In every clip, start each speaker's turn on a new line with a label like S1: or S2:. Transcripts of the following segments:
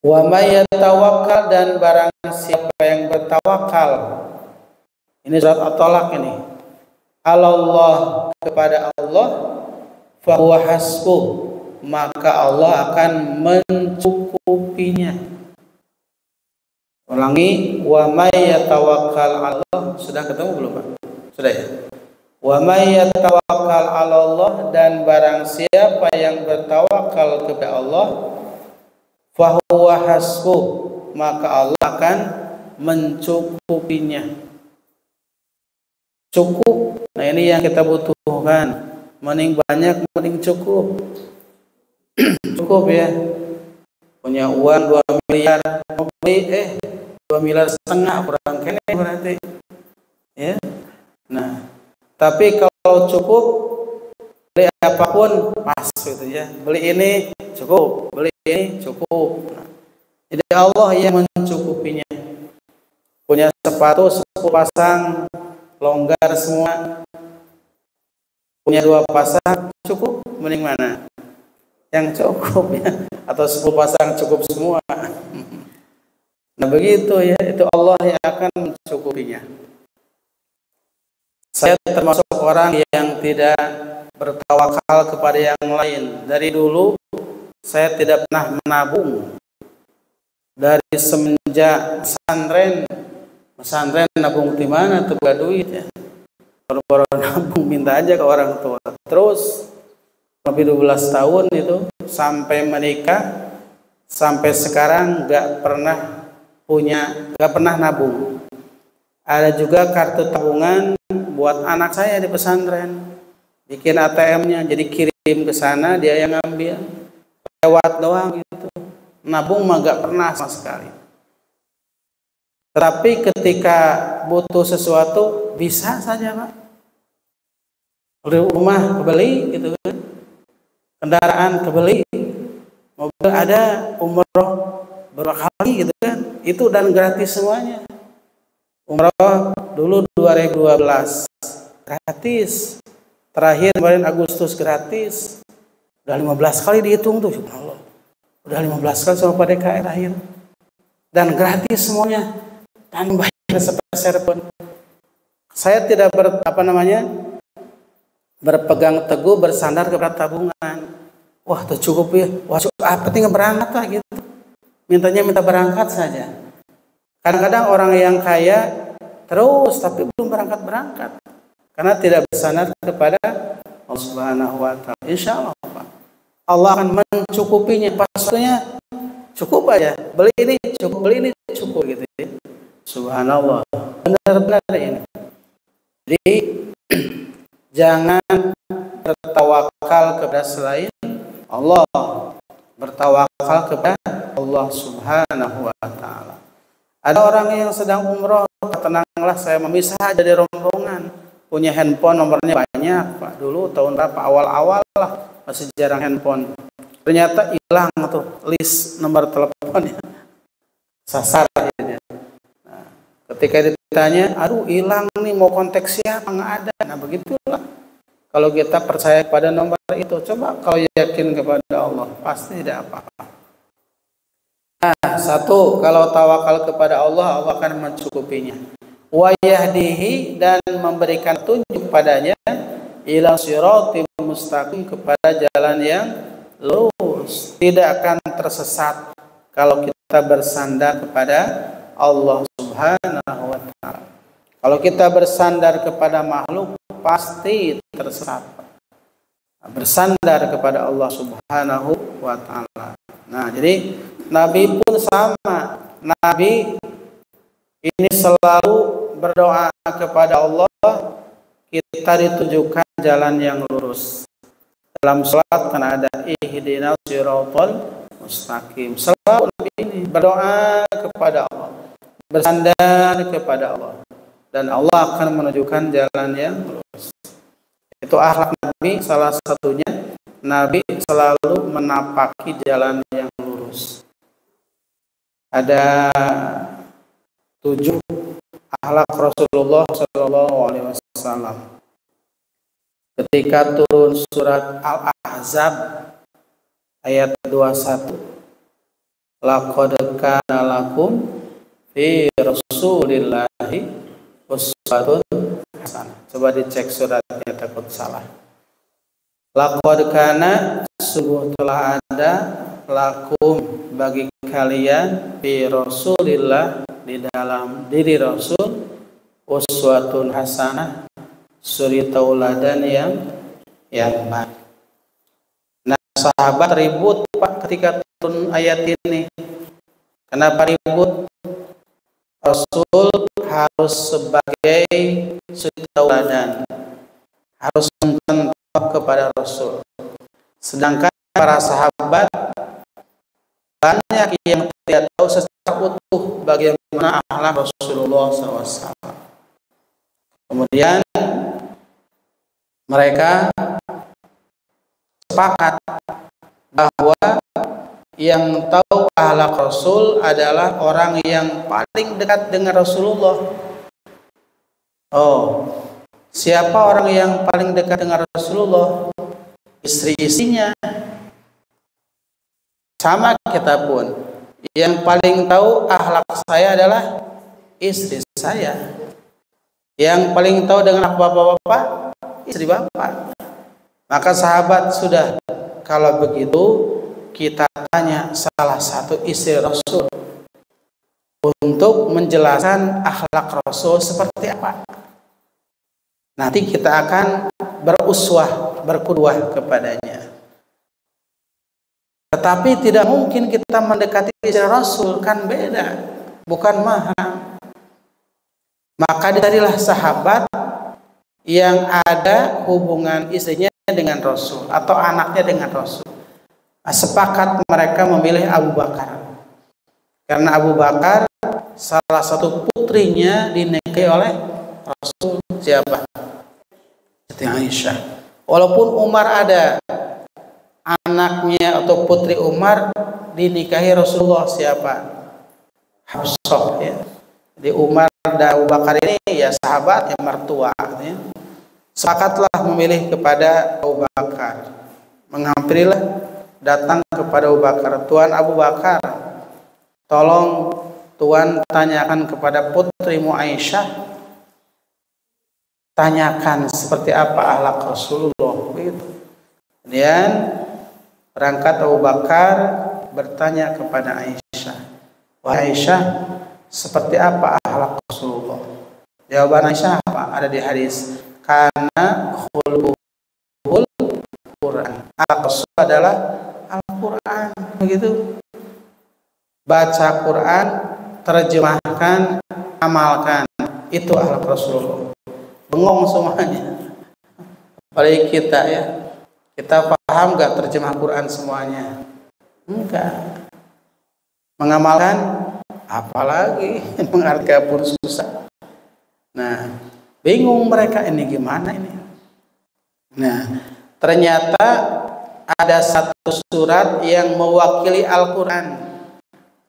S1: Wa may yatawakkal, dan barang siapa yang bertawakal. Ini surat At-Talaq ini. Allah, kepada Allah, fa huwa hasbuh, maka Allah akan mencukupinya. Ulangi, wa may yatawakkal Allah. Sudah ketemu belum, Pak? Sudah ya? Wa may yatawakkal 'ala Allah, dan barang siapa yang bertawakal kepada Allah, fa huwa hasbuh, maka Allah akan mencukupinya. Cukup. Nah, ini yang kita butuhkan. Mending banyak, mending cukup. Cukup ya. Punya uang 2 miliar, mau beli 2,5 miliar kurang kene berarti. Ya. Nah, tapi kalau cukup, beli apapun pas gitu ya. Beli ini cukup, beli ini cukup. Nah, jadi Allah yang mencukupinya. Punya sepatu 10 pasang, longgar semua. Punya 2 pasang cukup, mending mana? Yang cukup ya, atau 10 pasang cukup semua. Nah begitu ya, itu Allah yang akan mencukupinya. Saya termasuk orang yang tidak bertawakal kepada yang lain. Dari dulu saya tidak pernah menabung. Dari semenjak pesantren nabung di mana tuh gak duit ya. Baru nabung minta aja ke orang tua. Terus lebih 12 tahun itu sampai menikah, sampai sekarang gak pernah nabung. Ada juga kartu tabungan buat anak saya di pesantren, bikin ATM-nya, jadi kirim ke sana, dia yang ngambil, lewat doang gitu. Nabung mah gak pernah sama sekali. Tetapi ketika butuh sesuatu bisa saja, Pak. Rumah kebeli gitu kan, kendaraan kebeli, mobil ada, umroh berapa kali gitu kan, itu dan gratis semuanya. Umroh dulu 2012 gratis, terakhir kemarin Agustus gratis, udah 15 kali dihitung tuh, subhanallah, udah 15 kali sama Pak DKI terakhir, dan gratis semuanya, tanpa bayar sepeser pun. Saya tidak berpegang teguh, bersandar kepada tabungan. Wah, itu cukup ya. Wah, apa tinggal berangkat lah gitu. Minta berangkat saja. Kadang-kadang orang yang kaya terus tapi belum berangkat karena tidak bersandar kepada Allah Subhanahu wa taala. Insyaallah Pak, Allah akan mencukupinya. Pasnya cukup aja. Beli ini cukup gitu ya. Subhanallah. Benar-benar ini. Jadi jangan bertawakal kepada selain Allah. Bertawakal kepada Allah Subhanahu wa taala. Ada orang yang sedang umroh, tenanglah, saya memisah dari rombongan. Punya handphone nomornya banyak, Pak. Dulu tahun berapa, awal-awal lah, masih jarang handphone. Ternyata hilang tuh list nomor teleponnya. Sasar akhirnya. Nah, ketika ditanya, aduh hilang nih, mau kontak siapa, nggak ada. Nah begitulah. Kalau kita percaya pada nomor itu, coba kalau yakin kepada Allah, pasti tidak apa-apa. Nah, satu, kalau tawakal kepada Allah, Allah akan mencukupinya. Wa yahdihi, dan memberikan tunjuk padanya, ila siratim mustaqim, kepada jalan yang lurus. Tidak akan tersesat kalau kita bersandar kepada Allah Subhanahu wa taala. Kalau kita bersandar kepada makhluk, pasti tersesat. Bersandar kepada Allah Subhanahu wa taala. Nah, jadi Nabi pun sama. Nabi ini selalu berdoa kepada Allah, kita ditujukan jalan yang lurus. Dalam sholat kan ada ihdinas siratal mustaqim. Selalu Nabi ini berdoa kepada Allah, bersandar kepada Allah, dan Allah akan menunjukkan jalan yang lurus. Itu akhlak Nabi, salah satunya Nabi selalu menapaki jalan yang lurus. Ada 7 akhlak Rasulullah SAW. Ketika turun surat Al-Ahzab ayat 21, laqad kana lakum fi rasulillahi uswatun hasanah. Coba dicek suratnya, takut salah. Laqad kana, sungguh telah ada, lakum, bagi kalian, fi rasulillah, di dalam diri Rasul, uswatun hasanah, suri tauladan yang baik. Nah, sahabat ribut Pak ketika turun ayat ini. Kenapa ribut? Rasul harus sebagai suri tauladan, harus mencontoh kepada Rasul. Sedangkan para sahabat banyak yang tidak tahu secara utuh bagaimana akhlak Rasulullah SAW. Kemudian mereka sepakat bahwa yang tahu akhlak Rasul adalah orang yang paling dekat dengan Rasulullah. Oh, siapa orang yang paling dekat dengan Rasulullah? Istri-istrinya. Sama kita pun, yang paling tahu akhlak saya adalah istri saya. Yang paling tahu dengan bapak-bapak, istri bapak. Maka sahabat sudah, kalau begitu kita tanya salah satu istri Rasul untuk menjelaskan akhlak Rasul seperti apa. Nanti kita akan beruswah, berqudwah kepadanya. Tetapi tidak mungkin kita mendekati istri Rasul, kan beda, bukan mahram. Maka dicarilah sahabat yang ada hubungan istrinya dengan Rasul atau anaknya dengan Rasul. Sepakat mereka memilih Abu Bakar, karena Abu Bakar salah satu putrinya dinikahi oleh Rasul. Siapa? Siti Aisyah. Walaupun Umar ada, anaknya atau putri Umar dinikahi Rasulullah. Siapa? Hafsah, ya. Jadi Umar dan Abu Bakar ini ya sahabat, yang mertua, ya. Sepakatlah memilih kepada Abu Bakar. Menghampirilah, datang kepada Abu Bakar. Tuan Abu Bakar, tolong Tuan tanyakan kepada putrimu Aisyah, tanyakan seperti apa akhlak Rasulullah, begitu. Kemudian berangkat Abu Bakar bertanya kepada Aisyah, wahai Aisyah, seperti apa akhlak Rasulullah? Jawaban Aisyah apa? Ada di hadis, karena khuluqul Quran. Akhlak Rasul adalah Al-Quran, begitu. Baca Quran, terjemahkan, amalkan, itu akhlak Rasulullah. Bengong semuanya. Apalagi kita, ya. Kita paham gak terjemah Quran semuanya? Enggak. Mengamalkan, apalagi mengartikan pun susah. Nah, bingung mereka, ini gimana ini? Nah, ternyata ada satu surat yang mewakili Al-Quran,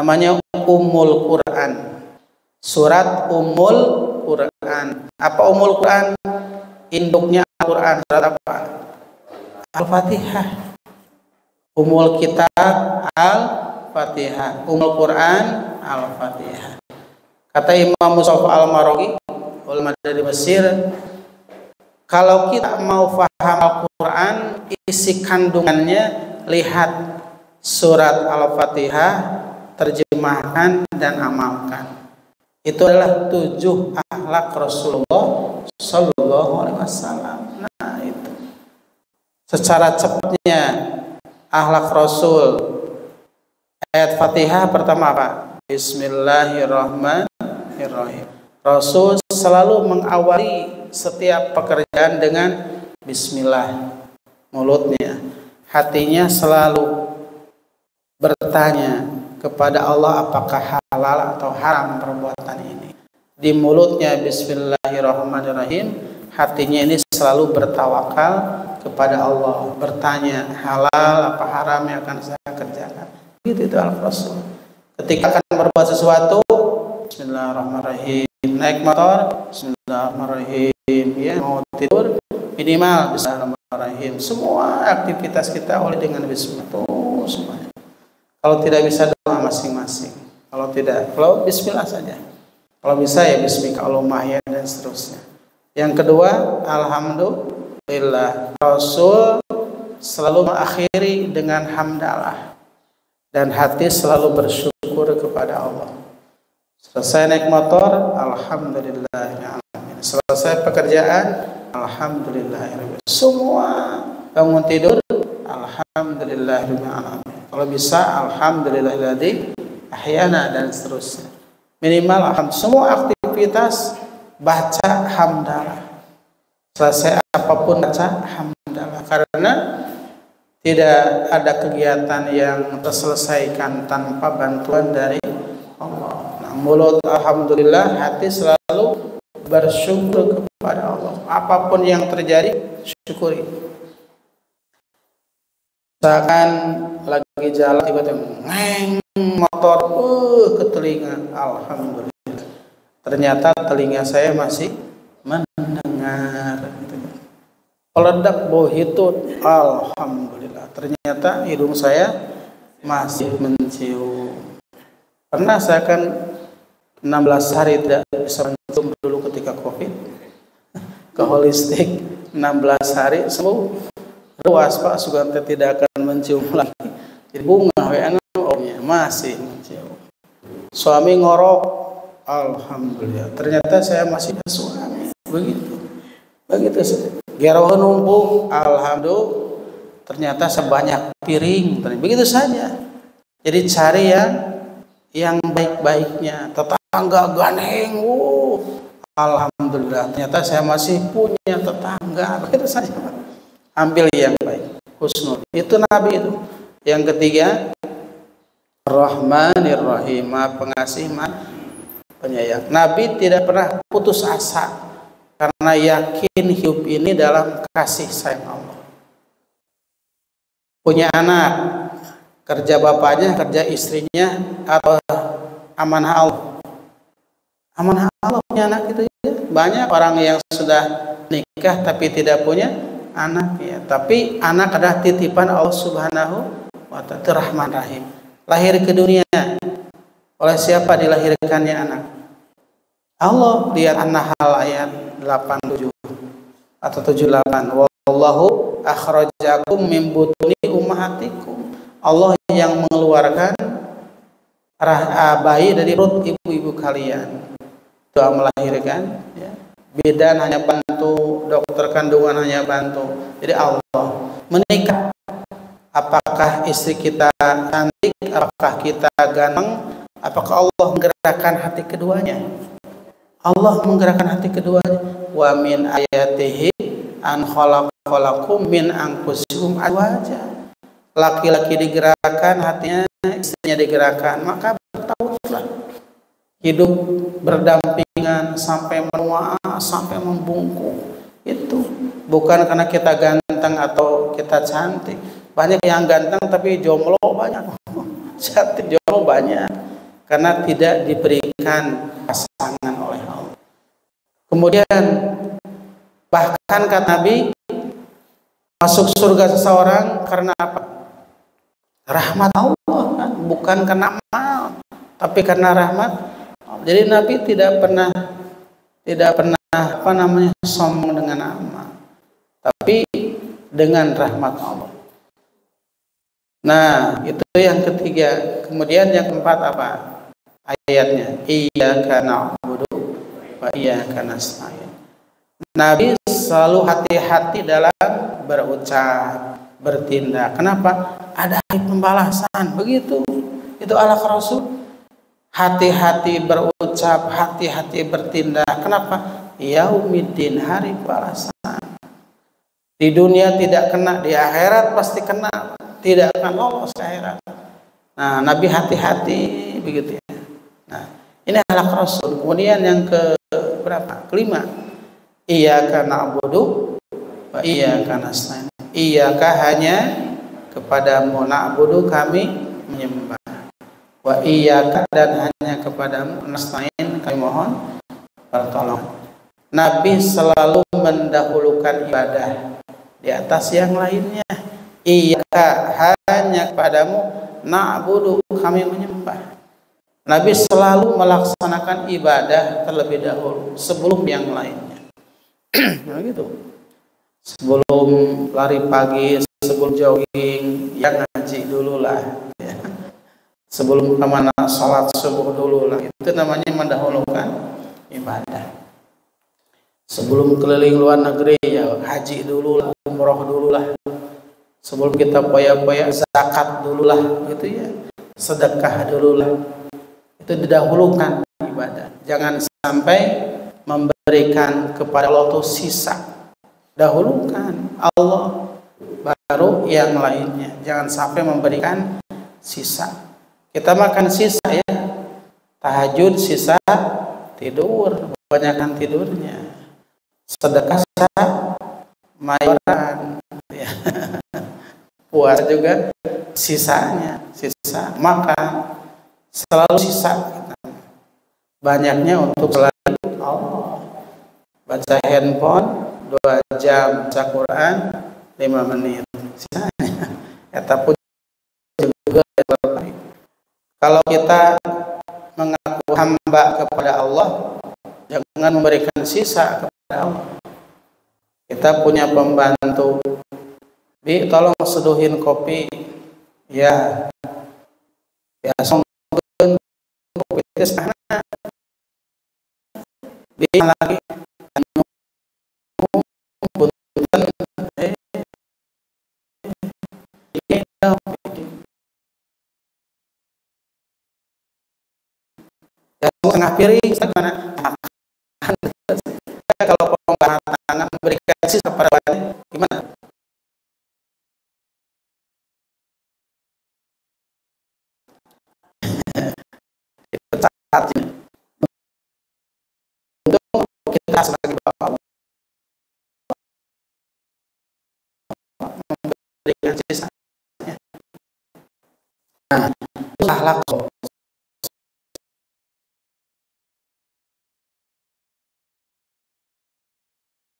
S1: namanya Ummul Quran. Surat Ummul Quran. Apa Ummul Quran? Induknya Al-Quran. Surat apa? Al-Fatihah. Ummul Kitab Al-Fatihah. Ummul Quran Al-Fatihah. Kata Imam Mustafa Al-Maraghi, ulama dari Mesir, kalau kita mau paham Al-Quran, isi kandungannya, lihat surat Al-Fatihah, terjemahkan dan amalkan. Itu adalah 7 akhlak Rasulullah Sallallahu Alaihi Wasallam. Nah, itu secara cepatnya akhlak Rasul. Ayat Fatihah pertama apa? Bismillahirrahmanirrahim. Rasul selalu mengawali setiap pekerjaan dengan Bismillah. Mulutnya, hatinya selalu bertanya kepada Allah apakah halal atau haram perbuatan ini. Di mulutnya Bismillahirrahmanirrahim, hatinya ini selalu bertawakal kepada Allah, bertanya halal apa haram yang akan saya kerjakan. Gitu itu Al-Rasul. Ketika akan berbuat sesuatu, Bismillahirrahmanirrahim. Naik motor, Bismillahirrahmanirrahim. Ya, mau tidur, minimal Bismillahirrahmanirrahim. Semua aktivitas kita oleh dengan Bismillah, semuanya. Kalau tidak bisa doa masing-masing. Kalau tidak, kalau bismillah saja. Kalau bisa ya bismika Allahumma ya dan seterusnya. Yang kedua, alhamdulillah. Rasul selalu mengakhiri dengan hamdalah. Dan hati selalu bersyukur kepada Allah. Selesai naik motor, alhamdulillahirrahmanirrahim. Selesai pekerjaan, alhamdulillahirrahmanirrahim. Semua bangun tidur, alhamdulillahirrahmanirrahim. Kalau bisa, alhamdulillahilladzi ahyana dan seterusnya. Minimal semua aktivitas baca hamdalah. Selesai apapun baca hamdalah. Karena tidak ada kegiatan yang terselesaikan tanpa bantuan dari Allah. Nah, mulut alhamdulillah, hati selalu bersyukur kepada Allah. Apapun yang terjadi, syukuri. Misalkan lagi jalan tiba-tiba ngeng motor ke telinga, alhamdulillah. Ternyata telinga saya masih mendengar. Peledak bau hitut, alhamdulillah. Ternyata hidung saya masih mencium. Pernah saya kan 16 hari tidak bisa mencium dulu ketika COVID. Ke holistik 16 hari sembuh. Ruas Pak Sugante tidak akan mencium lagi. Jadi bunga WNO-nya masih mencium. Suami ngorok, alhamdulillah. Ternyata saya masih suami. Begitu saja. Geroh numpuk, alhamdulillah. Ternyata sebanyak piring. Begitu saja. Jadi cari yang baik-baiknya. Tetangga gandeng, alhamdulillah. Ternyata saya masih punya tetangga. Begitu saja. Ambil yang baik. Husnul. Itu Nabi itu. Yang ketiga, Rahmanir-Rahim, pengasih, penyayang. Nabi tidak pernah putus asa karena yakin hidup ini dalam kasih sayang Allah. Punya anak, kerja bapaknya, kerja istrinya, atau amanah Allah. Amanah Allah punya anak itu ya. Banyak orang yang sudah nikah tapi tidak punya anak ya. Tapi anak adalah titipan Allah Subhanahu wa ta'ala, Rahman Rahim. Lahir ke dunia oleh siapa dilahirkannya anak? Allah. Lihat An-Nahl ayat 87 atau 78. Wallahu akhrajakum min butuni ummahatikum. Allah yang mengeluarkan bayi dari perut ibu-ibu kalian. Doa melahirkan ya. Bidan hanya bantu, dokter kandungan hanya bantu. Jadi Allah. Menikah, apakah istri kita cantik, apakah kita ganteng, apakah Allah menggerakkan hati keduanya? Allah menggerakkan hati keduanya. Wa min ayatihi an khalaqalakum min anfusikum azwaja. Laki-laki digerakkan hatinya, istrinya digerakkan, maka bertauhidlah. Hidup berdampingan sampai menua, sampai membungkuk. Itu bukan karena kita ganteng atau kita cantik. Banyak yang ganteng tapi jomblo banyak. Cantik jomblo banyak karena tidak diberikan pasangan oleh Allah. Kemudian bahkan kata Nabi, masuk surga seseorang karena apa? Rahmat Allah kan? Bukan karena amal, tapi karena rahmat. Jadi Nabi tidak pernah sombong dengan amal, tapi dengan rahmat Allah. Nah, itu yang ketiga. Kemudian yang keempat apa? Ayatnya, iyyaka na'budu wa iyyaka nasta'in. Nabi selalu hati-hati dalam berucap, bertindak. Kenapa? Ada hari pembalasan. Begitu. Itu akhlak Rasul. Hati-hati berucap, hati-hati bertindak. Kenapa? Yaumiddin, hari balasan. Di dunia tidak kena, di akhirat pasti kena. Tidak akan lolos ke akhirat. Nah, Nabi hati-hati begitu ya. Nah, ini akhlak Rasul. Kemudian yang ke berapa? Kelima. Iyyaka na'budu wa iyyaka nasta'in. Iyyaka, hanya kepadamu, na'budu, kami menyembah. Wa iyyaka, dan hanya kepadamu, nasta'in, kami mohon pertolongan. Nabi selalu mendahulukan ibadah di atas yang lainnya. Iyyaka, hanya kepadamu, na'budu, kami menyembah. Nabi selalu melaksanakan ibadah terlebih dahulu sebelum yang lainnya. Nah, gitu. Sebelum lari pagi, sebelum jogging, ya ngaji dulu lah. Ya. Sebelum kemana sholat subuh dulu lah. Itu namanya mendahulukan ibadah. Sebelum keliling luar negeri, ya haji dulu lah, umroh dulu lah. Sebelum kita poya-poya, zakat dulu lah, gitu ya. Sedekah dulu lah. Itu didahulukan ibadah. Jangan sampai memberikan kepada Allah itu sisa. Dahulukan Allah baru yang lainnya. Jangan sampai memberikan sisa. Kita makan sisa ya. Tahajud sisa tidur, banyakkan tidurnya. Sedekah sisa mayoran ya. Puasa juga sisanya, sisa makan selalu sisa. Banyaknya untuk selain Allah. Baca handphone 2 jam, baca Quran 5 menit sisanya. Eta pun juga kalau kita mengaku hamba kepada Allah, jangan memberikan sisa kepada Allah. Kita punya pembantu, Bi, tolong seduhin kopi. Ya, ya, kopi itu sana. Bi, lagi. Setengah piring, gimana? Kalau pembahan tangan memberikan sisa kepada lain, gimana? Saatnya untuk kita sebagai bapak memberikan sisa. Nah, itu akhlak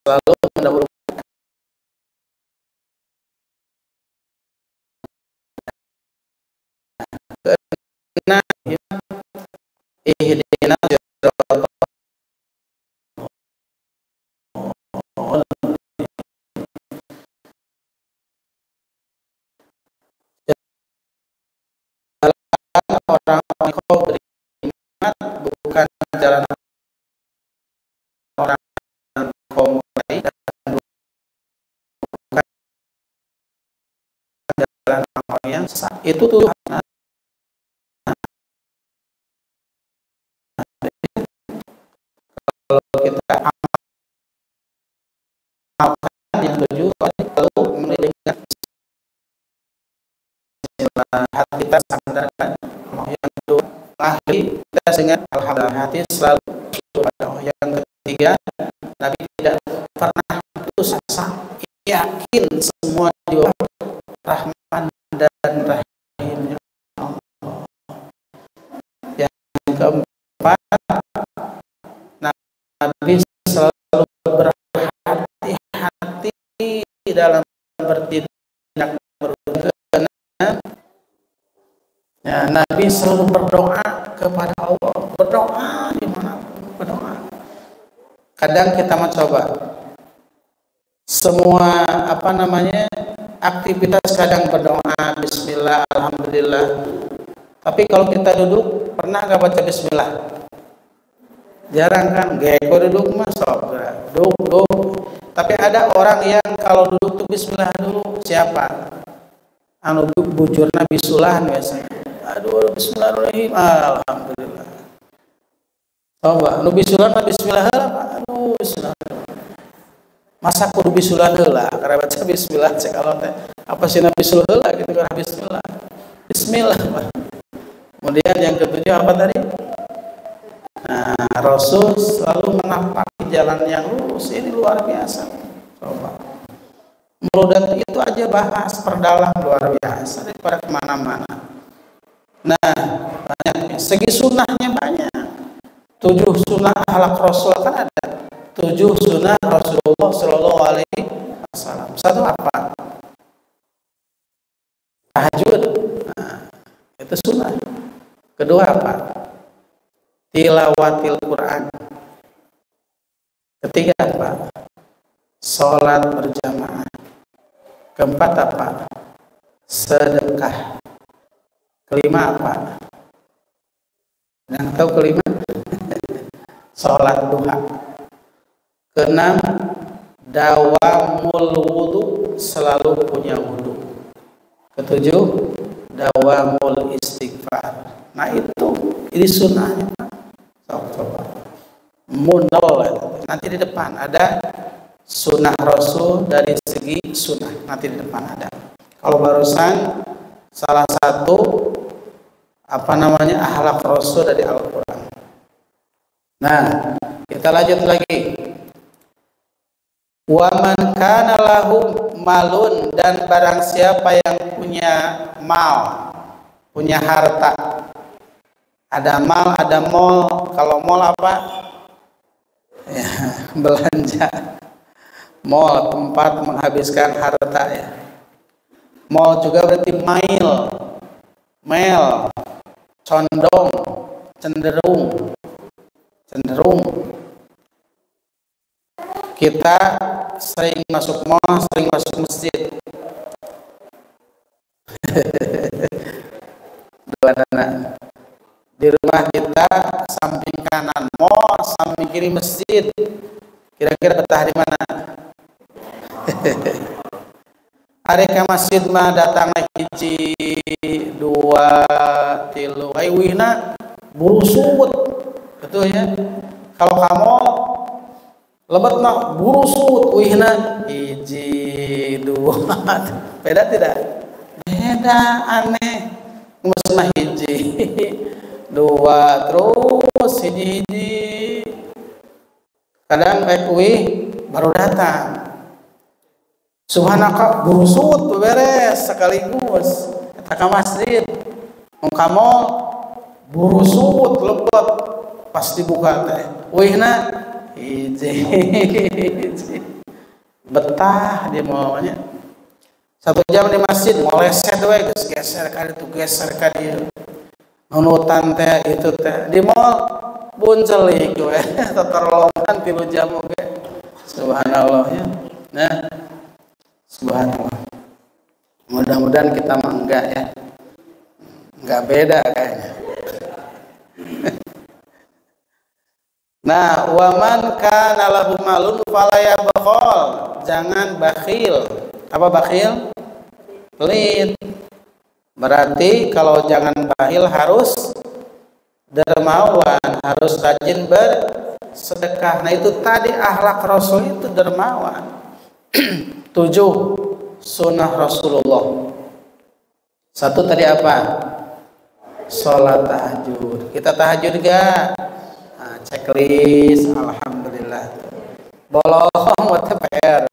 S1: selalu mendahulukan. Nah, ihdina siratal orang kau beriman bukan jalan orang kaum lain dan bukan jalan orang yang sesat. Itu tuh kalau kita amalkan yang tujuh, lalu mendengar hati kita sandarkan. Yang kedua, akhir kita dengan alhamdulillah, hati selalu kepada Allah. Yang ketiga, Nabi tidak pernah putus asa, yakin semua di bawah rahman dan rahimnya Allah. Yang keempat, Nabi selalu berhati-hati dalam bertindak berkenan. Ya, Nabi selalu berdoa kepada Allah, berdoa dimanapun, berdoa. Kadang kita mencoba semua aktivitas, kadang berdoa Bismillah, Alhamdulillah. Tapi kalau kita duduk, pernah nggak baca Bismillah? Jarang kan? Geko duduk mah sok duduk. Tapi ada orang yang kalau duduk tuh Bismillah dulu. Siapa? Anu bujurna bisulan biasanya. Aduh, Bismillahirrahmanirrahim. Alhamdulillah. Coba, anu bisulan mah Bismillah heula, aduh Bismillah. Masa kudu bisulan heula? Karena baca Bismillah cek Allah teh. Apa sih nabi bisulan heula gitu karena Bismillah. Bismillah. Kemudian yang ketujuh apa tadi? Nah, Rasul selalu menampaki jalan yang lurus. Ini luar biasa. Coba. Meludat itu aja bahas perdalam luar biasa daripada kemana-mana. Nah, banyak. Segi sunnahnya banyak. 7 sunnah akhlak Rasul kan ada. 7 sunnah Rasulullah Shallallahu Alaihi Wasallam. Satu apa? Tahajud. Nah, Itu sunnah. Kedua apa? Tilawatil Quran. Ketiga apa? Sholat berjamaah. Keempat apa? Sedekah. Kelima apa? Yang tahu kelima? Sholat duha. Keenam, dawamul wudu, selalu punya wudu. Ketujuh, dawamul istighfar. Nah itu, ini sunnahnya. Coba. Munol, nanti di depan ada sunnah Rasul dari segi sunnah, nanti di depan ada. Kalau barusan salah satu akhlak Rasul dari Al-Quran. Nah, kita lanjut lagi. Wa man kana lahu malun, dan barang siapa yang punya mal, punya harta. Ada mal, ada mall. Kalau mall apa? Ya, belanja. Mall tempat menghabiskan harta ya. Mall juga berarti mel, condong, cenderung. Kita sering masuk mall, sering masuk masjid. Dua anak. Di rumah kita samping kanan mall, samping kiri masjid. Kira-kira betah di mana? Hari ke masjid mah datang hiji, dua, tilu. Wihna burusut. Betul ya? Kalau kamu lebat mah burusut, wihna hiji, dua. Beda tidak? Beda, aneh. Mah hiji, dua, terus hiji. Kadang baru datang. Subhanaka burusut beres sekaligus. Kita ke masjid, kamu burusut lebat pas dibuka teh. Wihna hiji. Betah dia maunya. 1 jam di masjid ngoleset we, geser ka ditu geser ka dieu. Nunutan teh itu teh di mall buncelik we tatarolongan 3 jam oge. Subhanallah ya. Nah, subhanallah. Mudah-mudahan kita mah enggak ya. Enggak beda kayaknya. Nah, waman kana lahu malun fala yabkhal. Jangan bakhil. Apa bakhil? Pelit. Berarti kalau jangan bakhil harus dermawan, harus rajin bersedekah. Nah, itu tadi akhlak Rasul itu dermawan. 7 sunnah Rasulullah. 1 tadi apa? Sholat tahajud. Kita tahajud gak? Nah, checklist. Alhamdulillah. Bolong buat PR.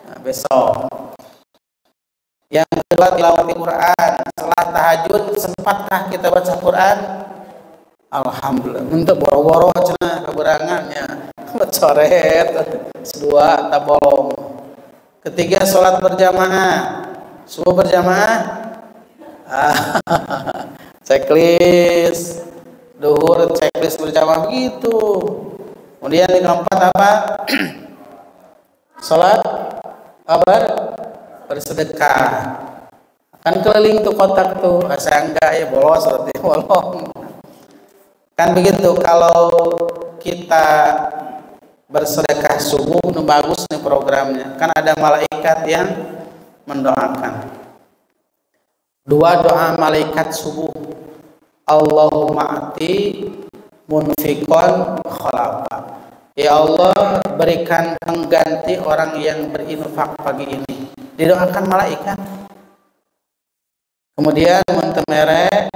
S1: Nah, besok. Yang kedua, tilawati Quran. Setelah tahajud sempatkah kita baca Quran? Alhamdulillah. Untuk boro-boro cenah keberangannya. Coret. 2 tak bolong. Ketiga, sholat berjamaah. Subuh berjamaah. Checklist. Duhur checklist berjamaah begitu. Kemudian yang keempat apa? Sholat bersedekah. Kan keliling tuh kotak tuh, saya enggak ya bolos seperti bolong. Kan begitu. Kalau kita bersedekah subuh, nu bagus nih programnya. Kan ada malaikat yang mendoakan. 2 doa malaikat subuh. Allahumma ati munfikon khalafa. Ya Allah, berikan pengganti orang yang berinfak pagi ini. Didoakan malaikat. Kemudian mentemere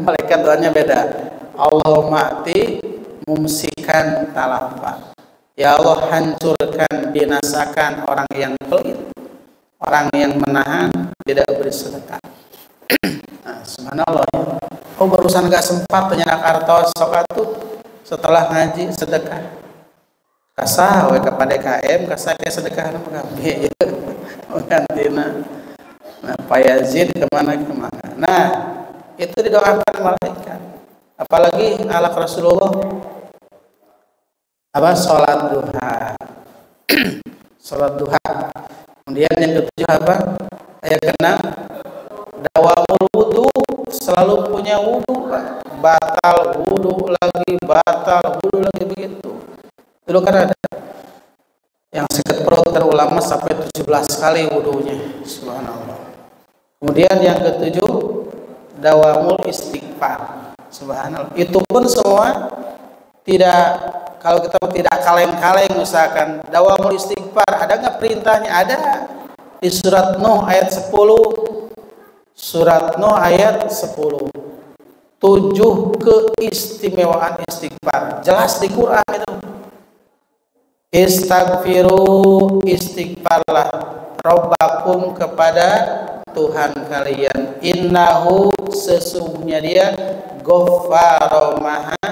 S1: malaikat doanya beda. Allahumma ati mumsikan talafa. Ya Allah, hancurkan, binasakan orang yang pelit, orang yang menahan, tidak bersedekah. Nah, subhanallah. Oh, barusan gak sempat penyenak artos sokatu setelah ngaji sedekah. Kasah we kepada KM, kasah ke sedekah nama kami. Gantina. Nah, Pak Yazid kemana. Nah, itu didoakan malaikat. Apalagi ala Rasulullah salat duha. Salat duha. Kemudian yang ketujuh apa? Ayat ke-6, dawamul wudu, selalu punya wudu, batal wudu lagi begitu. Dulu kan ada yang sakit perut ulama sampai 17 kali wudunya, subhanallah. Kemudian yang ketujuh, dawamul istighfar, subhanallah. Itu pun semua tidak, kalau kita tidak kaleng-kaleng usahakan dawamul istighfar. Ada nggak perintahnya? Ada di surat Nuh ayat 10. Surat Nuh ayat 10. 7 keistimewaan istighfar. Jelas di Quran itu. Istaghfiru, istighfarlah Rabbakum kepada Tuhan kalian. Innahu, sesungguhnya dia Ghaffaru, maha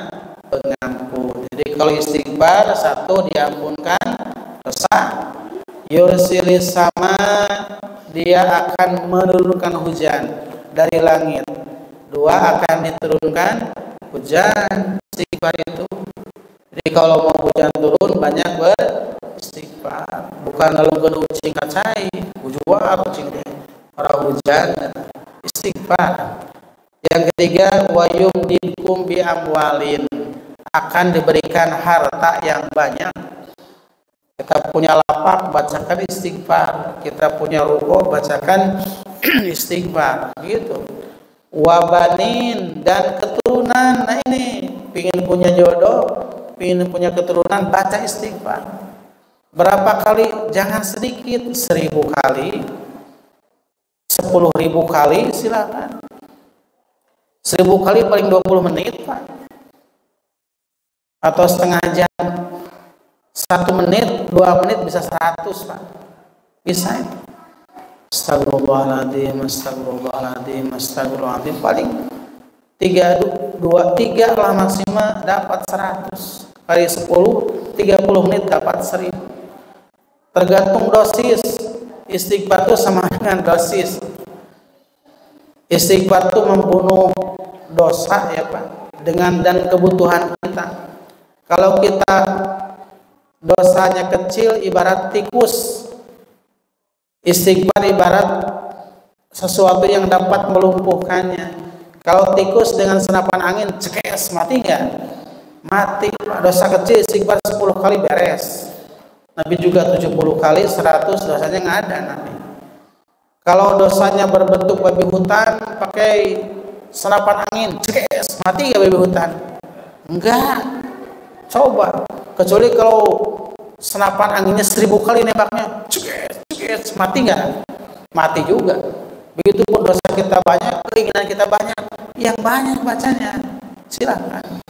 S1: pengampun. Jadi kalau istighfar, satu, diampunkan dosa. Yursilis sama, dia akan menurunkan hujan dari langit. Dua, akan diturunkan hujan. Istighfar itu. Jadi kalau mau hujan turun, banyak beristighfar. Bukan lalu ke ucing kacai, ujuar ucing deh. Orang hujan, istighfar. Yang ketiga, wayum dikum bi amwalin, akan diberikan harta yang banyak. Kita punya lapak, bacakan istighfar. Kita punya ruko, bacakan istighfar. Gitu. Wabanin, dan keturunan. Nah ini, pingin punya jodoh, pingin punya keturunan, baca istighfar. Berapa kali? Jangan sedikit, 1000 kali, 10.000 kali, silakan. 1000 kali paling 20 menit, Pak. Atau setengah jam. 1 menit, 2 menit bisa 100, Pak. Bisa itu. Astagfirullahaladzim, astagfirullahaladzim, astagfirullahaladzim. Paling 3 lah maksimal dapat 100. Kali 10, 30 menit dapat 1000. Tergantung dosis. Istighfar itu sama dengan dosis. Istighfar itu membunuh dosa ya Pak, dengan dan kebutuhan kita. Kalau kita dosanya kecil ibarat tikus, istighfar ibarat sesuatu yang dapat melumpuhkannya. Kalau tikus dengan senapan angin cekes, mati nggak? Mati. Dosa kecil istighfar 10 kali beres. Nabi juga 70 kali, 100 dosanya nggak ada Nabi. Kalau dosanya berbentuk babi hutan, pakai senapan angin, cekes, mati nggak babi hutan? Enggak. Coba. Kecuali kalau senapan anginnya 1000 kali nembaknya, cekes, mati nggak? Mati juga. Begitupun dosa kita banyak, keinginan kita banyak, yang banyak bacanya. Silakan.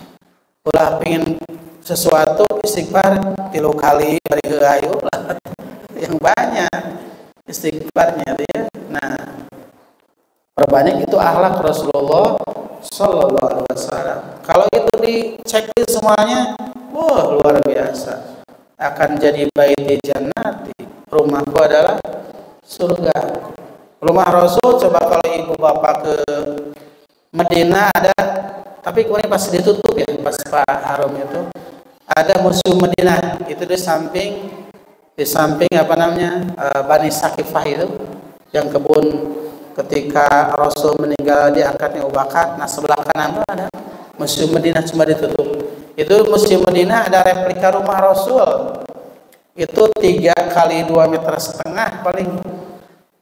S1: Ulah pengen sesuatu istighfar 3 kali bari ayo lah. Yang banyak istighfarnya dia. Nah, perbanyak itu akhlak Rasulullah sallallahu alaihi wasallam. Kalau itu dicek semuanya, wah luar biasa. Akan jadi baiti jannati. Rumahku adalah surga. Rumah Rasul, coba kalau ibu bapak ke Madinah ada, tapi kemudian pas ditutup ya, pas Pak Harum itu ada museum Madinah, itu di samping apa namanya Bani Sakifah itu, yang kebun ketika Rasul meninggal diangkatnya Abu Bakar. Nah sebelah kanan itu ada museum Madinah, cuma ditutup. Itu museum Madinah ada replika rumah Rasul. Itu 3 kali 2,5 meter paling.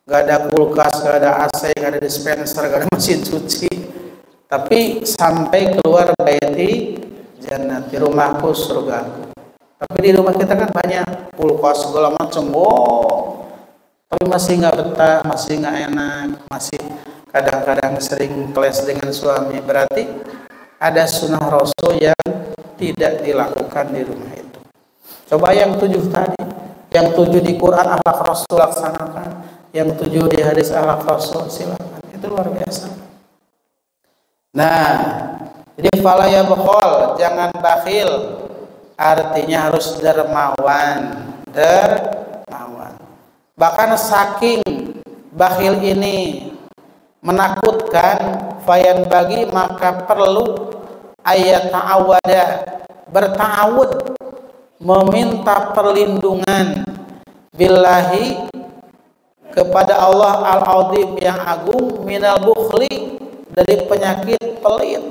S1: Gak ada kulkas, gak ada AC, gak ada dispenser, gak ada mesin cuci. Tapi sampai keluar baiti jannati, rumahku surgaku. Tapi di rumah kita kan banyak kulkas segala macam. Tapi masih nggak betah, masih nggak enak, masih kadang-kadang sering clash dengan suami. Berarti ada sunnah Rasul yang tidak dilakukan di rumah itu. Coba yang 7 tadi, yang 7 di Quran akhlak Rasul laksanakan, yang 7 di hadis akhlak Rasul silakan. Itu luar biasa. Nah, jadi fala ya bakhil, jangan bakhil. Artinya harus dermawan. Bahkan saking bakhil ini menakutkan, fayan bagi maka perlu ayat ta'awada berta'awud meminta perlindungan billahi kepada Allah al-azim yang agung minal bukhli dari penyakit pelit.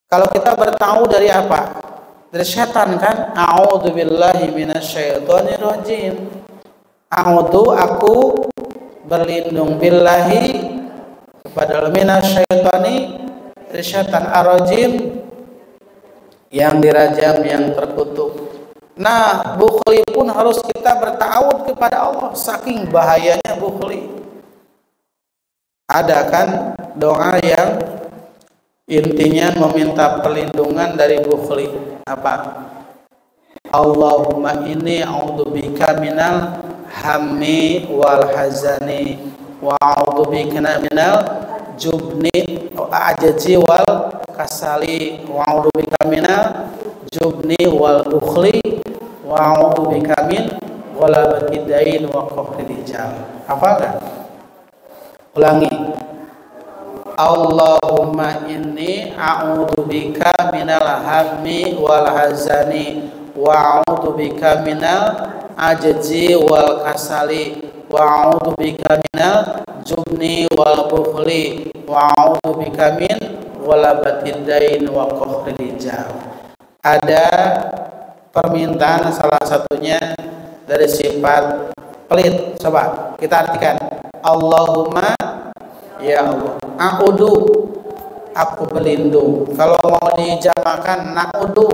S1: Kalau kita berta'awud dari apa? Dari setan kan? A'udzubillahi minasyaitonirrajim. A'udzu aku berlindung billahi kepada minasyaitoni dari setan ar-rajim yang dirajam yang terkutuk. Nah, bukhli pun harus kita berta'awud kepada Allah, saking bahayanya bukhli. Ada kan doa yang intinya meminta perlindungan dari bukhli. Apa? Allahumma inni a'udzubika minal hammi wal hazani wa a'udzubika minal jubni ajzi wal kasali wa a'udzubika minal jubni wal bukhli wa a'udzubika min ghalabati dain wa qahri rijal. Hafalkan? Ulangi. Allahumma inni a'udzubika minal hammi wal hazani wa a'udzubika minal ajzi wal kasali wa a'udzubika minal jubni wal bukhli wa a'udzubika min ghalabati dain wa qahri rijal. Ada permintaan salah satunya dari sifat pelit. Coba kita artikan. Allahumma ya Allah, a'udzu aku berlindung. Kalau mau dijamakan na'udzu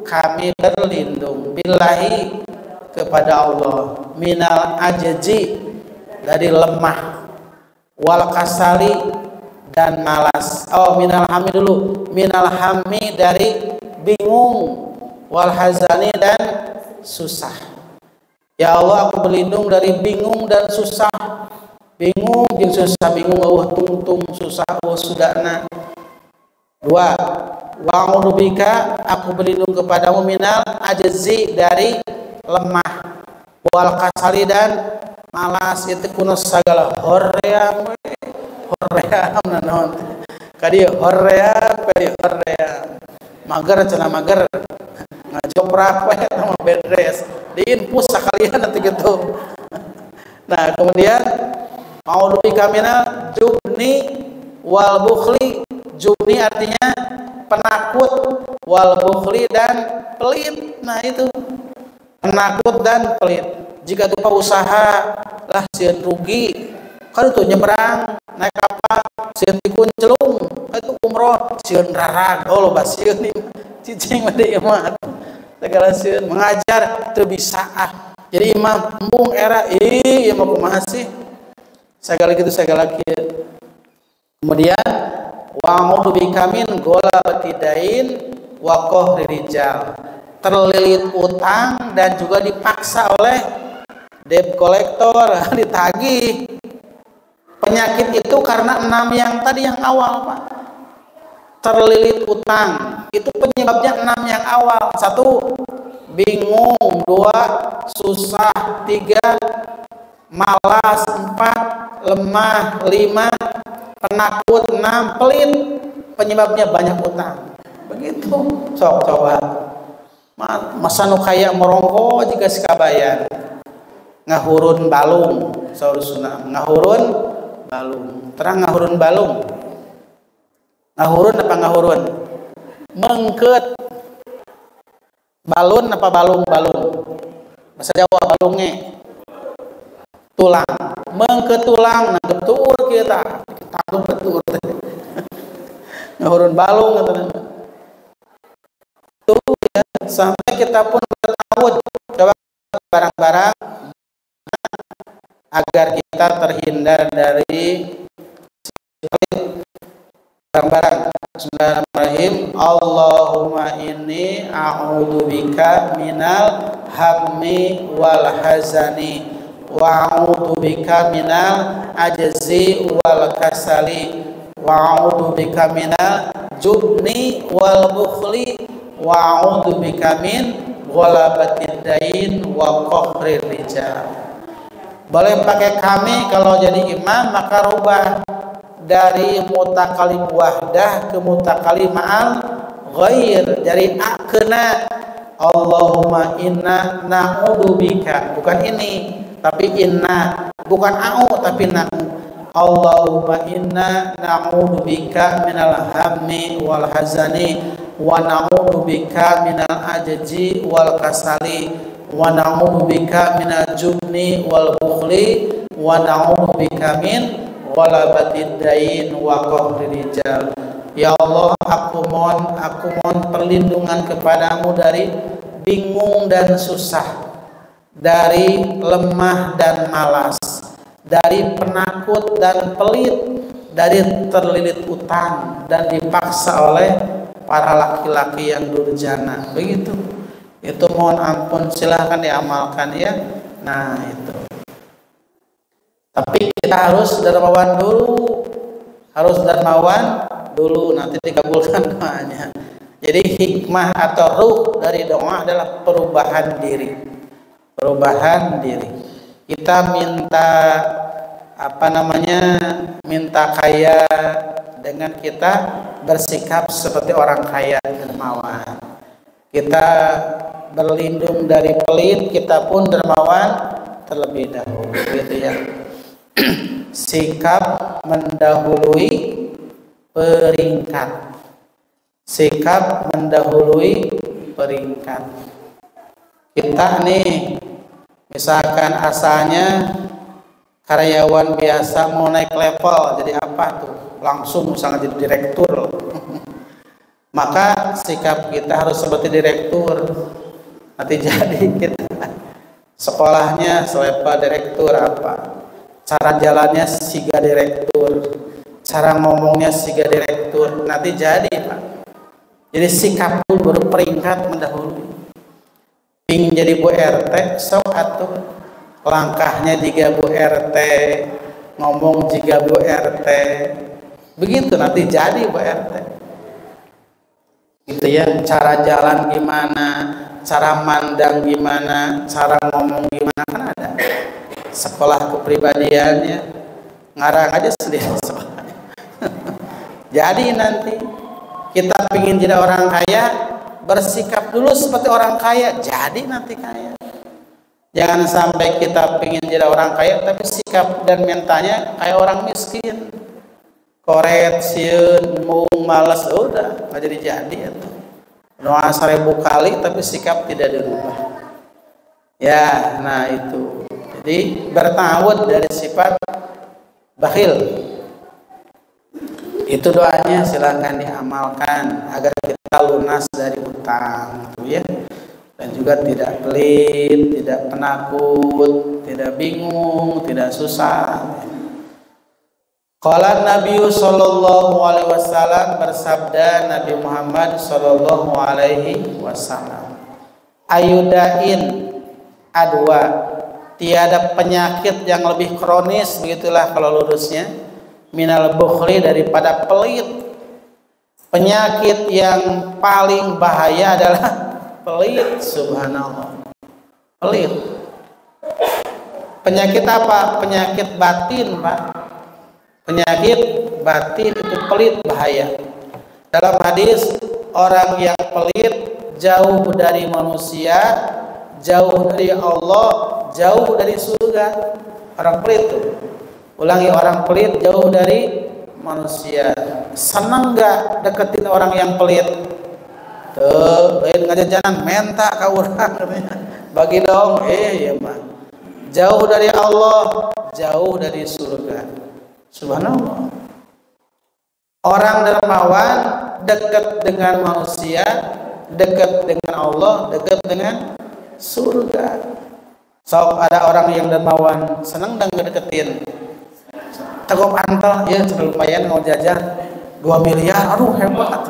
S1: kami berlindung billahi kepada Allah minal ajzi dari lemah wal kasali dan malas. Oh, minal hammi dulu. Minal hammi dari bingung wal hazani dan susah. Ya Allah, aku berlindung dari bingung dan susah. Bingung jeung susah, bingung tungtung susah sudahna. Dua, wa a'udzubika aku berlindung kepadamu minal ajzi dari lemah wal kasali dan malas. Itu kuno sagala hoream naon kadi hoream mager cenah mager ngajoprak we sama bedres diinpus sakalian nanti gitu. Nah, kemudian a'udzubika minal jubni wal bukhli. Jubni artinya penakut, wal bukhli dan pelit. Nah, itu penakut dan pelit. Jika kita usaha lah sieun rugi, kan itu nyebrang naik kapal sieun dikuncelung, itu umroh sieun rarag loba sieun cicing mah ieu mah segala sieun mengajar teu bisa jadi imam embung era ieu mah kumaha sih sagala kitu sagala kieu. Kemudian wa a'udzubika min ghalabati dain wa qahri rijal, terlilit utang dan juga dipaksa oleh debt collector, ditagih. Penyakit itu karena 6 yang tadi yang awal, Pak. Terlilit utang itu penyebabnya 6 yang awal. 1 bingung, 2 susah, 3 malas, 4 lemah, 5 penakut, 6 pelit. Penyebabnya banyak utang. Begitu. Sok coba. Masa nu kaya merongko jika sekabayan. Ngahurun balung, saur sunah. Ngahurun balung. Terang ngahurun balung. Ngahurun apa ngahurun? Mengket. Balun apa balung-balung? Bahasa Jawa balungnya. Tulang. Mengket tulang, nah betul kita. Tanggung betul. Ngahurun balung katanya. Tuh ya, sampai kita pun bertawud coba barang-barang agar kita terhindar dari barang-barang. Bismillahirrahmanirrahim. Allahumma inni a'udzubika minal hammi wal hazani wa a'udzubika minal ajzi wal kasali wa a'udzubika minal jubni wal bukhli wa a'udzubika min ghalabatid dain wa qahrir rijal. Boleh pakai kami kalau jadi imam, maka rubah dari mutakalim wahdah ke mutakalim ma'al ghair, dari a ke na. Allahumma inna na'udzubika, bukan ini tapi inna, bukan au tapi na. Allahumma inna na'udzubika minal hammi wal hazani wa na'udzubika minal ajzi wal kasali wa na'udzubika minal jubni wal bukhli wa na'udzubika min ghalabatid dain wa qahri rijal. Ya Allah, aku mohon perlindungan kepadamu dari bingung dan susah, dari lemah dan malas, dari penakut dan pelit, dari terlilit utang dan dipaksa oleh para laki-laki yang durjana. Begitu. Itu mohon ampun, silahkan diamalkan ya. Nah itu. Tapi kita harus dermawan dulu, nanti dikabulkan doanya. Jadi hikmah atau ruh dari doa adalah perubahan diri. Kita minta minta kaya dengan kita bersikap seperti orang kaya dermawan. Kita berlindung dari pelit, kita pun dermawan terlebih dahulu, gitu ya. Sikap mendahului peringkat. Kita nih misalkan asalnya karyawan biasa, mau naik level jadi apa tuh, langsung misalnya jadi direktur. Maka sikap kita harus seperti direktur. Nanti jadi kita sekolahnya selevel direktur, apa cara jalannya siga direktur, cara ngomongnya siga direktur, nanti jadi Pak. Jadi sikap dulu baru peringkat mendahului. Ping jadi Bu RT sok atuh langkahnya jika Bu RT, ngomong jika Bu RT, begitu nanti jadi Bu RT. Gitu ya, cara jalan gimana, cara mandang gimana, cara ngomong gimana, kan ada sekolah kepribadiannya, ngarang aja sendiri sekolahnya. Jadi nanti kita ingin jadi orang kaya, bersikap dulu seperti orang kaya, jadi nanti kaya. Jangan sampai kita ingin jadi orang kaya tapi sikap dan mentalnya kayak orang miskin, koret, sieun, mung, malas, udah nggak jadi itu. Doa 1000 kali tapi sikap tidak dirubah. Ya, nah itu. Jadi bertawud dari sifat bakhil. Itu doanya, silakan diamalkan agar kita lunas dari utang, gitu ya. Dan juga tidak pelit, tidak penakut, tidak bingung, tidak susah. Qala Nabi sallallahu alaihi wasallam, bersabda Nabi Muhammad sallallahu alaihi wasallam, ayudain adwa, tiada penyakit yang lebih kronis, begitulah kalau lurusnya, minal bukhli, daripada pelit. Penyakit yang paling bahaya adalah pelit. Subhanallah, pelit. Penyakit apa? Penyakit batin, Pak. Penyakit batin itu pelit, bahaya. Dalam hadis, orang yang pelit jauh dari manusia, jauh dari Allah, jauh dari surga. Orang pelit tuh. Ulangi, orang pelit jauh dari manusia. Senang gak deketin orang yang pelit? Tuh, lain ngajajanan menta ka urang, bagi dong, ya mah. Jauh dari Allah, jauh dari surga. Subhanallah. Orang dermawan dekat dengan manusia, dekat dengan Allah, dekat dengan surga. So, ada orang yang dermawan senang dan ngedeketin. Cukup antal ya, lumayan mau jajan 2 miliar, aduh hebat.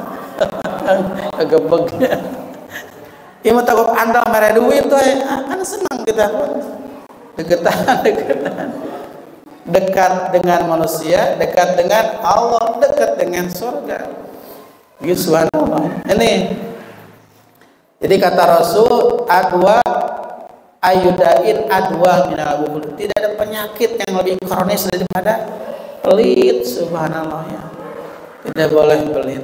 S1: Gebegnya. Ieu cukup antal mere duit tuh, kan senang kita. Deketan. Dekat dengan manusia, dekat dengan Allah, dekat dengan surga. Subhanallah. Ini. Jadi kata Rasul, adwa ayudain adwa minal bukhul. Tidak ada penyakit yang lebih kronis daripada pelit, subhanallah ya. Tidak boleh pelit.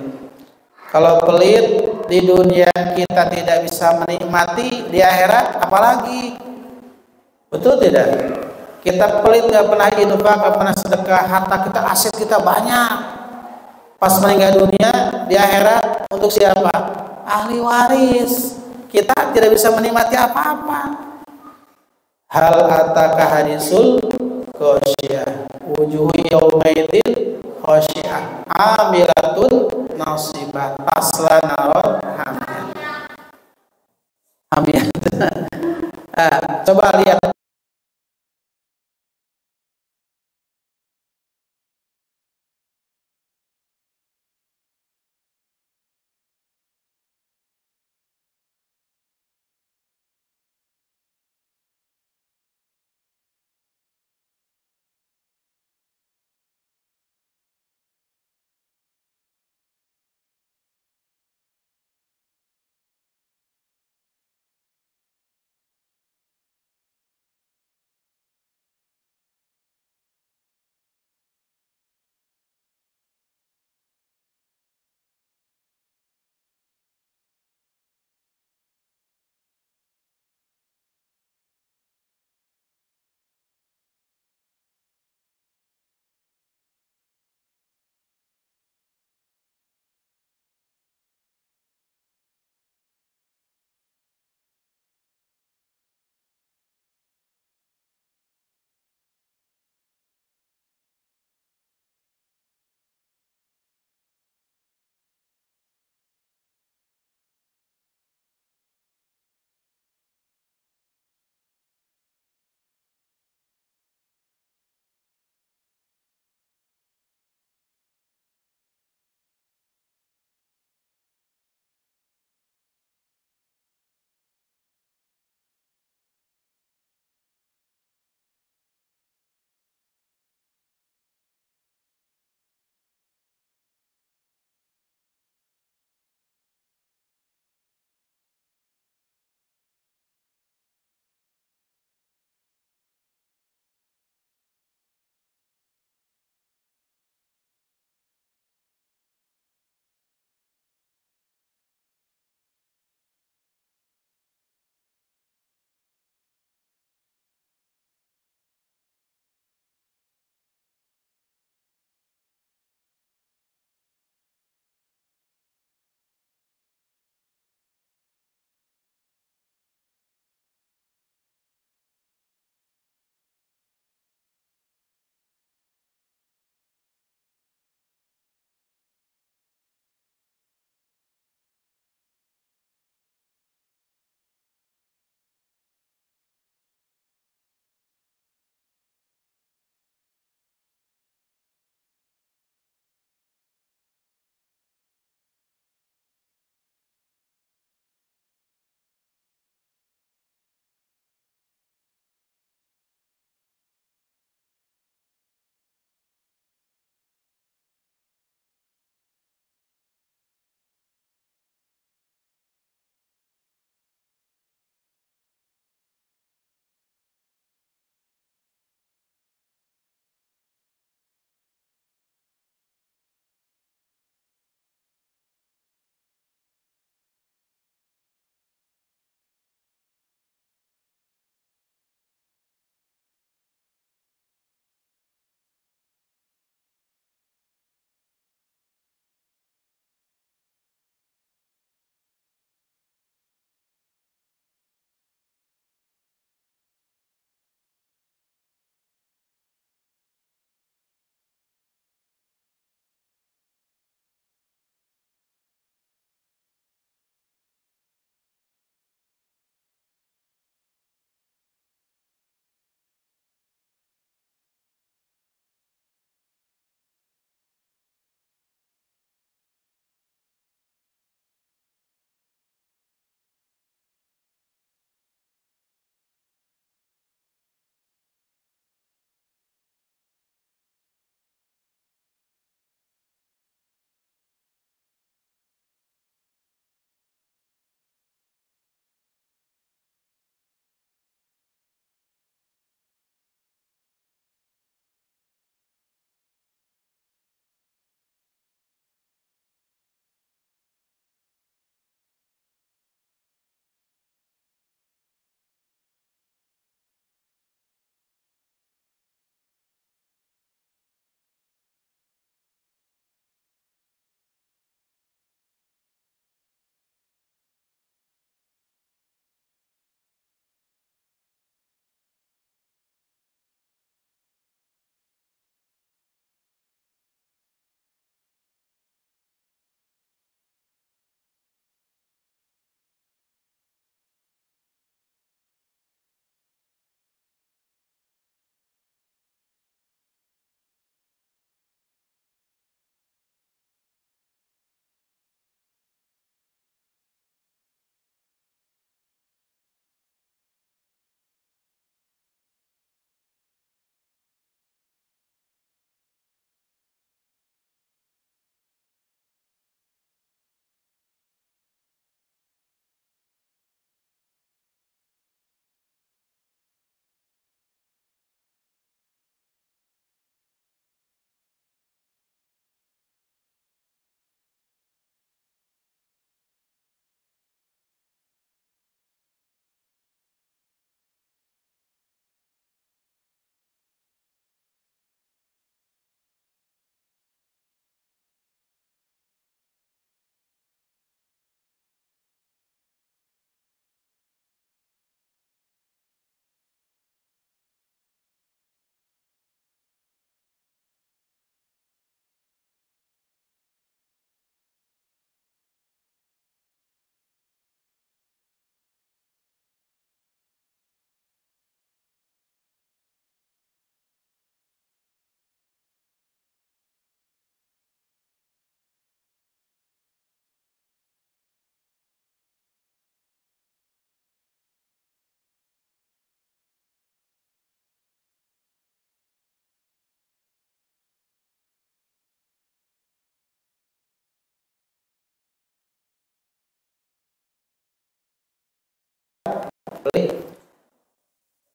S1: Kalau pelit di dunia kita tidak bisa menikmati, di akhirat apalagi? Betul tidak? Kita pelit, gak pernah infak, gak pernah sedekah, harta kita, aset kita banyak. Pas meninggal dunia di akhirat untuk siapa? Ahli waris. Kita tidak bisa menikmati apa-apa. Hal ataka hadisul ghasyiyah wujuhu yaumaidin khasyiyah amilatun nasibah tasla naron hamiyah. Coba lihat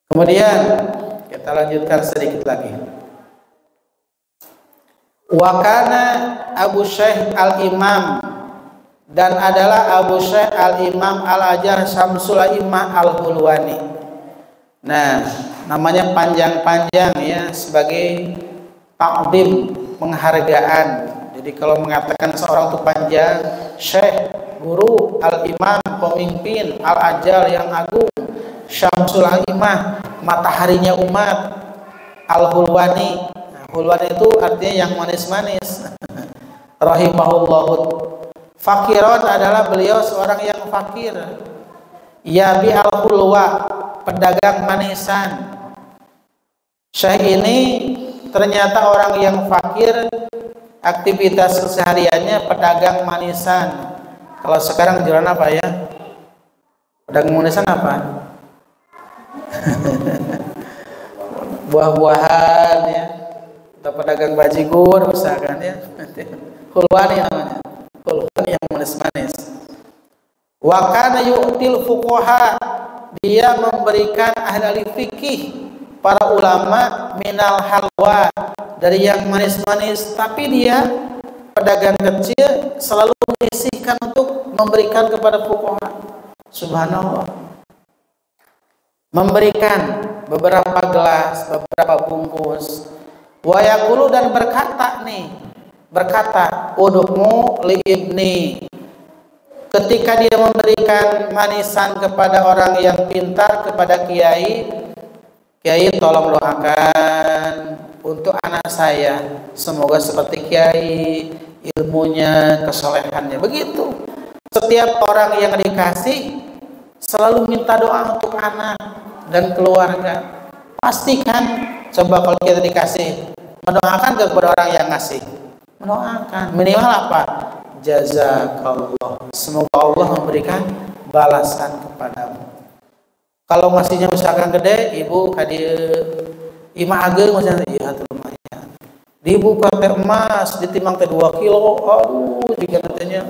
S1: Kemudian kita lanjutkan sedikit lagi. Wa kana Abu Syekh Al-Imam, dan adalah Abu Syekh Al-Imam Al-Ajar Syamsul A'immah Al-Hulwani. Nah, namanya panjang-panjang ya, sebagai takdim, penghargaan. Jadi kalau mengatakan seorang itu panjang, Syekh, guru, Al-Imam, pemimpin, Al-Ajar yang agung, Syamsul A'immah, mataharinya umat, Al-Hulwani. Nah, Hulwani itu artinya yang manis-manis. Rahimahullahu. Fakiron adalah beliau seorang yang fakir. Yabi al-hulwa, pedagang manisan. Syekh ini ternyata orang yang fakir, aktivitas kesehariannya pedagang manisan. Kalau sekarang jualan apa ya? Pedagang manisan apa? Buah-buahan ya, atau pedagang bajigur misalkan ya. Hulwani namanya, hulwani yang manis-manis. Wa kana yu'til fuqaha, dia memberikan ahli fikih, para ulama, minal halwa, dari yang manis-manis. Tapi dia pedagang kecil, selalu menyisihkan untuk memberikan kepada fuqaha. Subhanallah, memberikan beberapa gelas, beberapa bungkus. Wa yaqulu, dan berkata udukmu li ibni, ketika dia memberikan manisan kepada orang yang pintar, kepada kiai, kiai tolong doakan untuk anak saya, semoga seperti kiai, ilmunya, kesolehannya. Begitu setiap orang yang dikasih selalu minta doa untuk anak dan keluarga. Pastikan, coba kalau kita dikasih, mendoakan kepada orang yang ngasih, mendoakan minimal apa? Jazakallah, semoga Allah memberikan balasan kepadamu. Kalau ngasihnya misalkan gede, ibu kadir imah ageng misalnya, iya lumayan. Dibuka teh emas, ditimbang teh 2 kilo, aduh, jika nantinya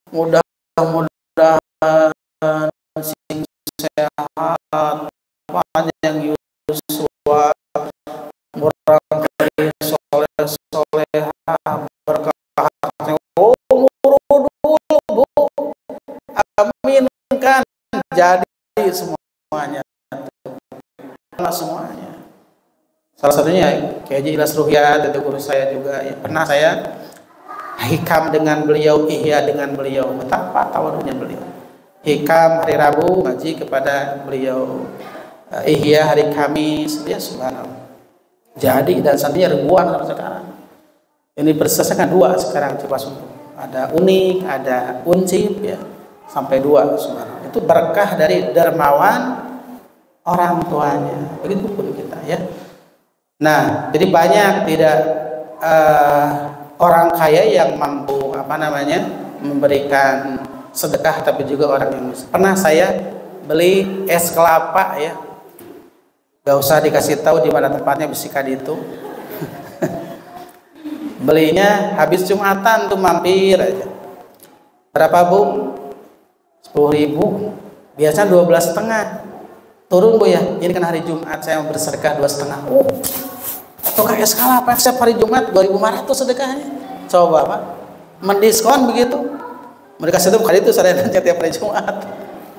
S1: mudah-mudahan sing sehat jadi semuanya, nggak semuanya. Salah satunya Kiai Haji Ilyas Ruhyat, itu guru saya juga. Ya, pernah saya hikam dengan beliau, ihya dengan beliau. Betapa tawadhunya beliau. Hikam hari Rabu ngaji kepada beliau, ihya hari Kamis. Ya subhanallah. Jadi dan santrinya ribuan sekarang. Ini bersesakan 2 sekarang, coba sungguh. Ada unik, ada uncip, ya sampai 2 subhanallah. Itu berkah dari dermawan orang tuanya. Begitu pun kita ya. Nah, jadi banyak tidak orang kaya yang mampu memberikan sedekah, tapi juga orang yang miskin. Pernah saya beli es kelapa ya, gak usah dikasih tahu di mana tempatnya, bisikan itu. Belinya habis Jumatan tuh, mampir aja. Berapa Bu? 10.000. Biasanya 12,5. Turun Bu ya, ini kan hari Jumat saya mau bersedekah 2,5. Tukang es kelapa setiap hari Jumat 2.500 sedekahnya. Coba Pak, mendiskon begitu. Mereka itu kali itu saya nanti tiap hari Jumat.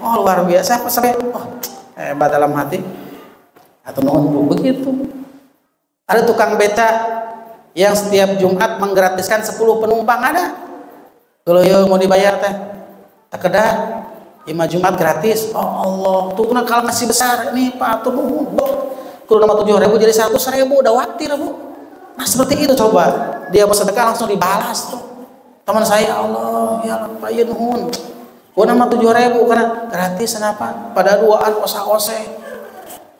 S1: Oh luar biasa, apa sampai hebat dalam hati. Atau nuhun begitu. Ada tukang beca yang setiap Jumat menggratiskan 10 penumpang ada. Kalau yo mau dibayar teh, kedah 5 Jumat gratis. Oh Allah, tuh kalau masih besar ini Pak, tuh nuhun. Kalau nama 7.000 jadi 100.000 udah waktir Bu. Nah seperti itu coba, dia bersedekah langsung dibalas tuh. Teman saya, Allah ya Pak ya nuhun. Gua nama 7.000 karena gratis kenapa? Pada duaan ose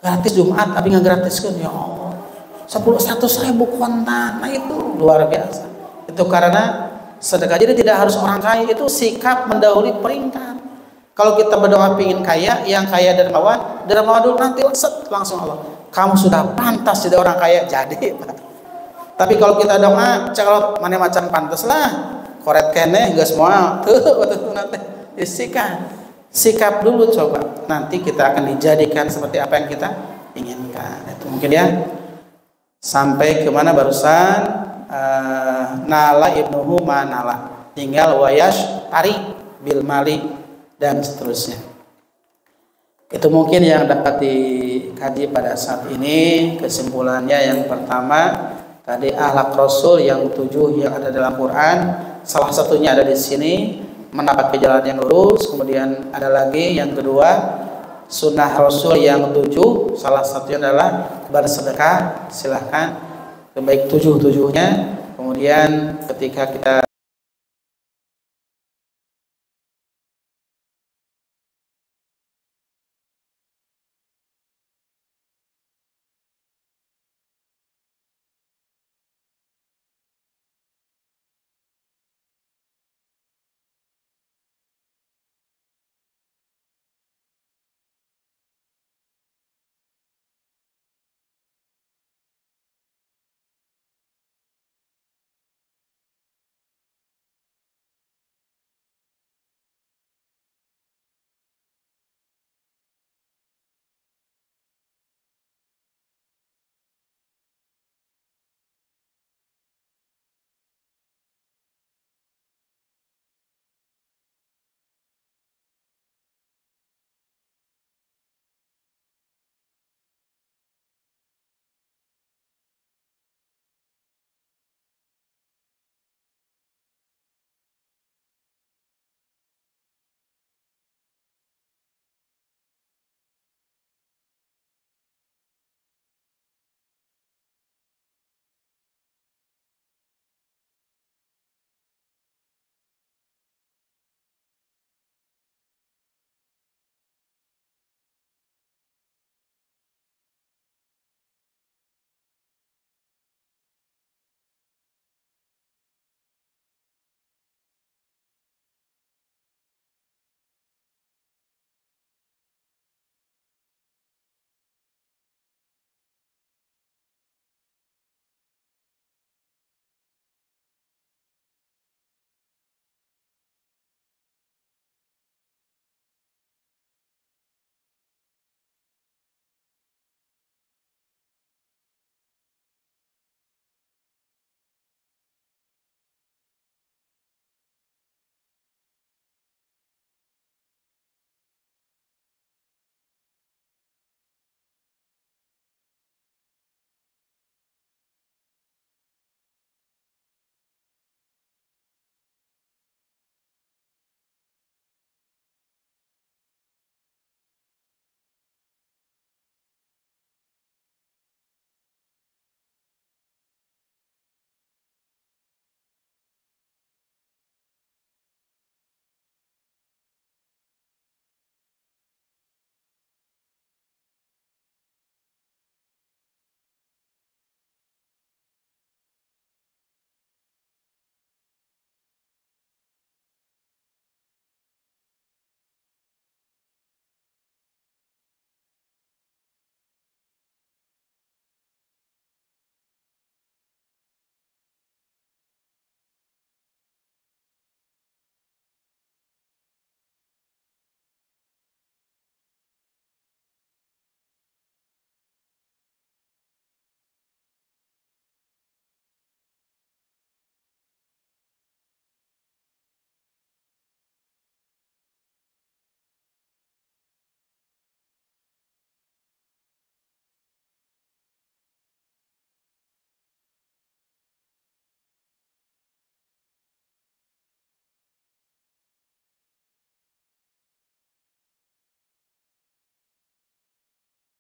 S1: gratis Jumat tapi nggak gratiskan ya Allah. 100.000 kontan, nah itu luar biasa. Itu karena sedekah. Jadi tidak harus orang kaya, itu sikap mendahului peringkat. Kalau kita berdoa pingin kaya, yang kaya dermawan dulu nanti langsung Allah. Kamu sudah pantas jadi orang kaya, jadi Pak. Tapi kalau kita doa, kalau mana macam pantas lah, koret kene gak semua tuh nanti sikap dulu coba. Nanti kita akan dijadikan seperti apa yang kita inginkan. Itu mungkin ya. Sampai kemana barusan? Nala ibnuhu manala, tinggal wayash tari bil mali dan seterusnya. Itu mungkin yang dapat dikaji pada saat ini. Kesimpulannya yang pertama tadi akhlak Rasul yang 7 yang ada dalam Quran, salah satunya ada di sini, menapak jalan yang lurus. Kemudian ada lagi yang kedua, sunnah Rasul yang 7, salah satunya adalah bersedekah. Silahkan baik 7-7-nya. Kemudian ketika kita